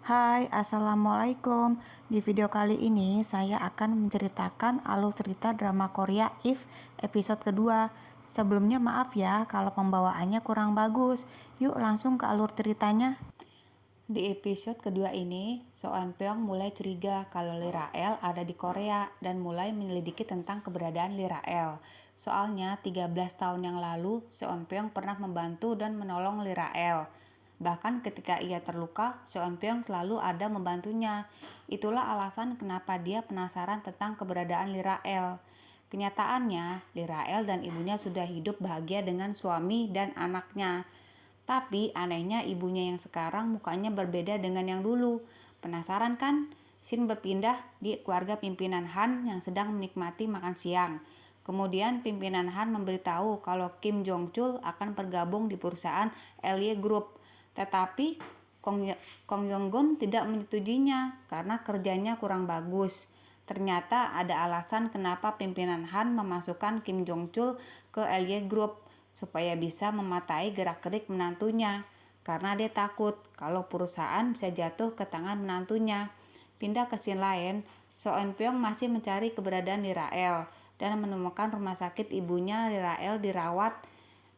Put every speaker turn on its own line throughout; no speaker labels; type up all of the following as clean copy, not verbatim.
Hai, Assalamualaikum. Di video kali ini saya akan menceritakan alur cerita drama Korea If episode kedua. Sebelumnya maaf ya kalau pembawaannya kurang bagus. Yuk langsung ke alur ceritanya. Di episode kedua ini, So Eun Pyeong mulai curiga kalau Lee Rael ada di Korea dan mulai menyelidiki tentang keberadaan Lee Rael. Soalnya 13 tahun yang lalu, So Eun Pyeong pernah membantu dan menolong Lee Rael. Bahkan ketika ia terluka, So Eun Pyeong selalu ada membantunya. Itulah alasan kenapa dia penasaran tentang keberadaan Lee Rael. Kenyataannya, Lee Rael dan ibunya sudah hidup bahagia dengan suami dan anaknya. Tapi anehnya ibunya yang sekarang mukanya berbeda dengan yang dulu. Penasaran kan? Shin berpindah di keluarga pimpinan Han yang sedang menikmati makan siang. Kemudian pimpinan Han memberitahu kalau Kim Jong Chul akan bergabung di perusahaan Elye Group. Tetapi Kong Yong Gum tidak menyetujuinya karena kerjanya kurang bagus. Ternyata ada alasan kenapa pimpinan Han memasukkan Kim Jong Chul ke Elye Group supaya bisa mematai gerak-gerik menantunya, karena dia takut kalau perusahaan bisa jatuh ke tangan menantunya. Pindah ke scene lain, So Eun Pyeong masih mencari keberadaan Lee Rael dan menemukan rumah sakit ibunya Lee Rael dirawat,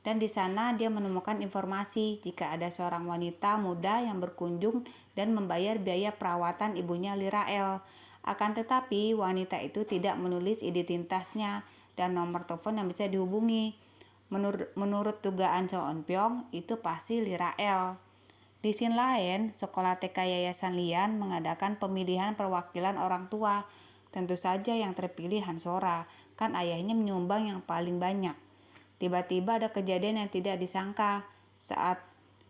dan di sana dia menemukan informasi jika ada seorang wanita muda yang berkunjung dan membayar biaya perawatan ibunya Lee Rael. Akan tetapi wanita itu tidak menulis identitasnya dan nomor telepon yang bisa dihubungi. Menurut dugaan So Eun Pyeong, itu pasti Lee Rael. Di scene lain, sekolah TK Yayasan Lian mengadakan pemilihan perwakilan orang tua. Tentu saja yang terpilih Han Sora, kan ayahnya menyumbang yang paling banyak. Tiba-tiba ada kejadian yang tidak disangka. Saat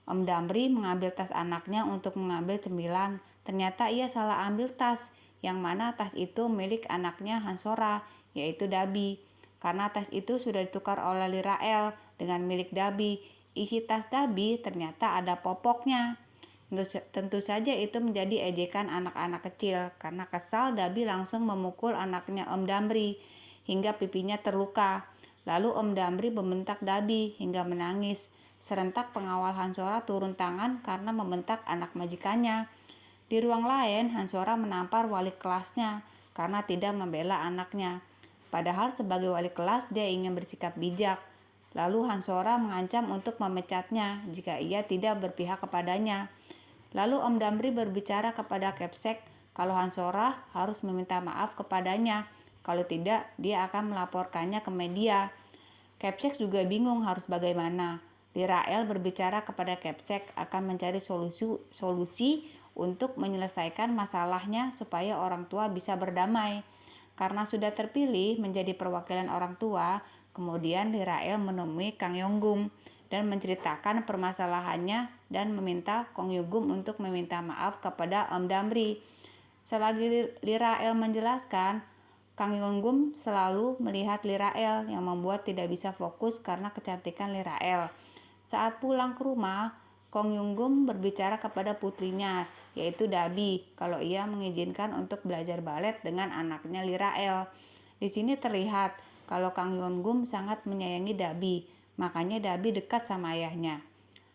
Om Damri mengambil tas anaknya untuk mengambil cemilan, ternyata ia salah ambil tas, yang mana tas itu milik anaknya Han Sora, yaitu Dabi. Karena tas itu sudah ditukar oleh Lee Rael dengan milik Dabi, isi tas Dabi ternyata ada popoknya. Tentu saja itu menjadi ejekan anak-anak kecil. Karena kesal, Dabi langsung memukul anaknya Om Damri hingga pipinya terluka. Lalu Om Damri membentak Dabi hingga menangis. Serentak pengawal Hansora turun tangan karena membentak anak majikannya. Di ruang lain, Hansora menampar wali kelasnya karena tidak membela anaknya. Padahal sebagai wali kelas dia ingin bersikap bijak. Lalu Hansora mengancam untuk memecatnya jika ia tidak berpihak kepadanya. Lalu Om Damri berbicara kepada Kepsek kalau Hansora harus meminta maaf kepadanya. Kalau tidak, dia akan melaporkannya ke media. Kepsek juga bingung harus bagaimana. Lee Rael berbicara kepada Kepsek akan mencari solusi untuk menyelesaikan masalahnya supaya orang tua bisa berdamai. Karena sudah terpilih menjadi perwakilan orang tua, kemudian Lee Rael menemui Kang Yong-gum dan menceritakan permasalahannya dan meminta Kang Yong-gum untuk meminta maaf kepada Om Damri. Selagi Lee Rael menjelaskan, Kang Yong-gum selalu melihat Lee Rael yang membuat tidak bisa fokus karena kecantikan Lee Rael. Saat pulang ke rumah, Kang Yong-gum berbicara kepada putrinya, yaitu Dabi, kalau ia mengizinkan untuk belajar balet dengan anaknya Lee Rael. Di sini terlihat kalau Kang Yong-gum sangat menyayangi Dabi, makanya Dabi dekat sama ayahnya.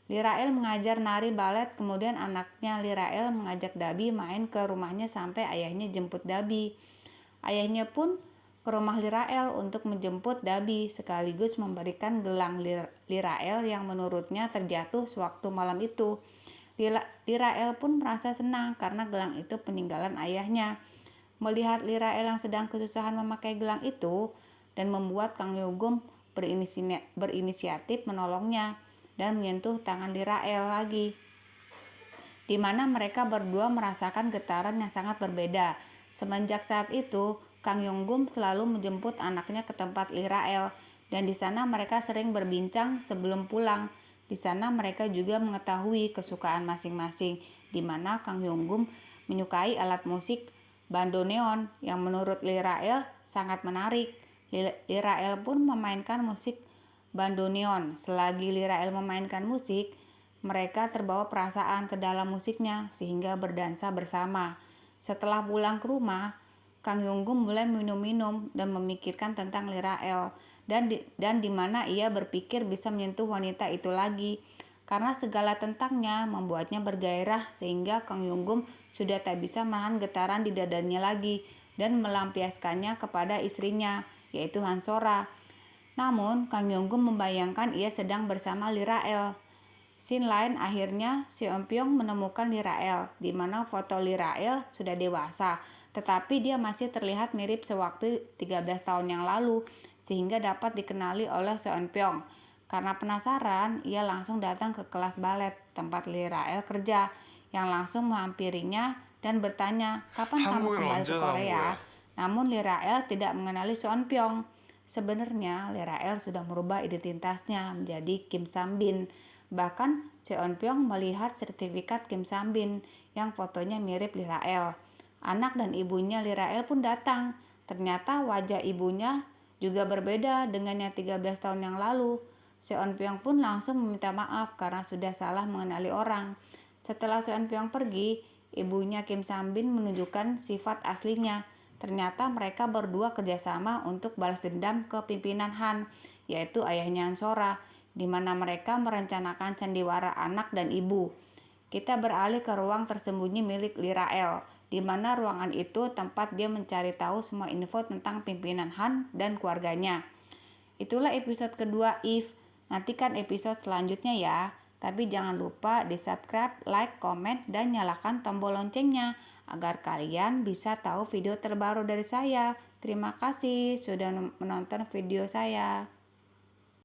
Lee Rael mengajar nari balet, kemudian anaknya Lee Rael mengajak Dabi main ke rumahnya sampai ayahnya jemput Dabi. Ayahnya pun ke rumah Lee Rael untuk menjemput Dabi sekaligus memberikan gelang Lee Rael yang menurutnya terjatuh sewaktu malam itu. Lee Rael pun merasa senang karena gelang itu peninggalan ayahnya. Melihat Lee Rael yang sedang kesusahan memakai gelang itu dan membuat Kang Yogum berinisiatif menolongnya dan menyentuh tangan Lee Rael lagi, di mana mereka berdua merasakan getaran yang sangat berbeda. Semenjak saat itu, Kang Yong-gum selalu menjemput anaknya ke tempat Lee Rael, dan di sana mereka sering berbincang sebelum pulang. Di sana mereka juga mengetahui kesukaan masing-masing, di mana Kang Yong-gum menyukai alat musik bandoneon yang menurut Lee Rael sangat menarik. Lee Rael pun memainkan musik bandoneon. Selagi Lee Rael memainkan musik, mereka terbawa perasaan ke dalam musiknya sehingga berdansa bersama. Setelah pulang ke rumah, Kang Yong-gum mulai minum-minum dan memikirkan tentang Lee Rael dan di mana ia berpikir bisa menyentuh wanita itu lagi. karena segala tentangnya membuatnya bergairah sehingga Kang Yunggum sudah tak bisa menahan getaran di dadanya lagi dan melampiaskannya kepada istrinya, yaitu Hansora. Namun, Kang Yonggum membayangkan ia sedang bersama Lirael. Scene lain akhirnya, Seonpyeong menemukan Lirael, di mana foto Lirael sudah dewasa, tetapi dia masih terlihat mirip sewaktu 13 tahun yang lalu, sehingga dapat dikenali oleh Seonpyeong. Karena penasaran, ia langsung datang ke kelas balet, tempat Lirael kerja, yang langsung menghampirinya dan bertanya, "Kapan kamu
한국엔
kembali ke
언제 나온
Korea?"
거야?
Namun Lirael tidak mengenali Seonpyeong. Sebenarnya Lirael sudah merubah identitasnya menjadi Kim Sambin. Bahkan Seonpyeong melihat sertifikat Kim Sambin yang fotonya mirip Lirael. Anak dan ibunya Lirael pun datang. Ternyata wajah ibunya juga berbeda dengan yang 13 tahun yang lalu. Seonpyeong pun langsung meminta maaf karena sudah salah mengenali orang. Setelah Seonpyeong pergi, ibunya Kim Sambin menunjukkan sifat aslinya. Ternyata mereka berdua kerjasama untuk balas dendam ke pimpinan Han, yaitu ayahnya Hansora, di mana mereka merencanakan sandiwara anak dan ibu. Kita beralih ke ruang tersembunyi milik Lirael, di mana ruangan itu tempat dia mencari tahu semua info tentang pimpinan Han dan keluarganya. Itulah episode kedua If. Nantikan episode selanjutnya ya. Tapi jangan lupa di subscribe, like, komen, dan nyalakan tombol loncengnya agar kalian bisa tahu video terbaru dari saya. Terima kasih sudah menonton video saya.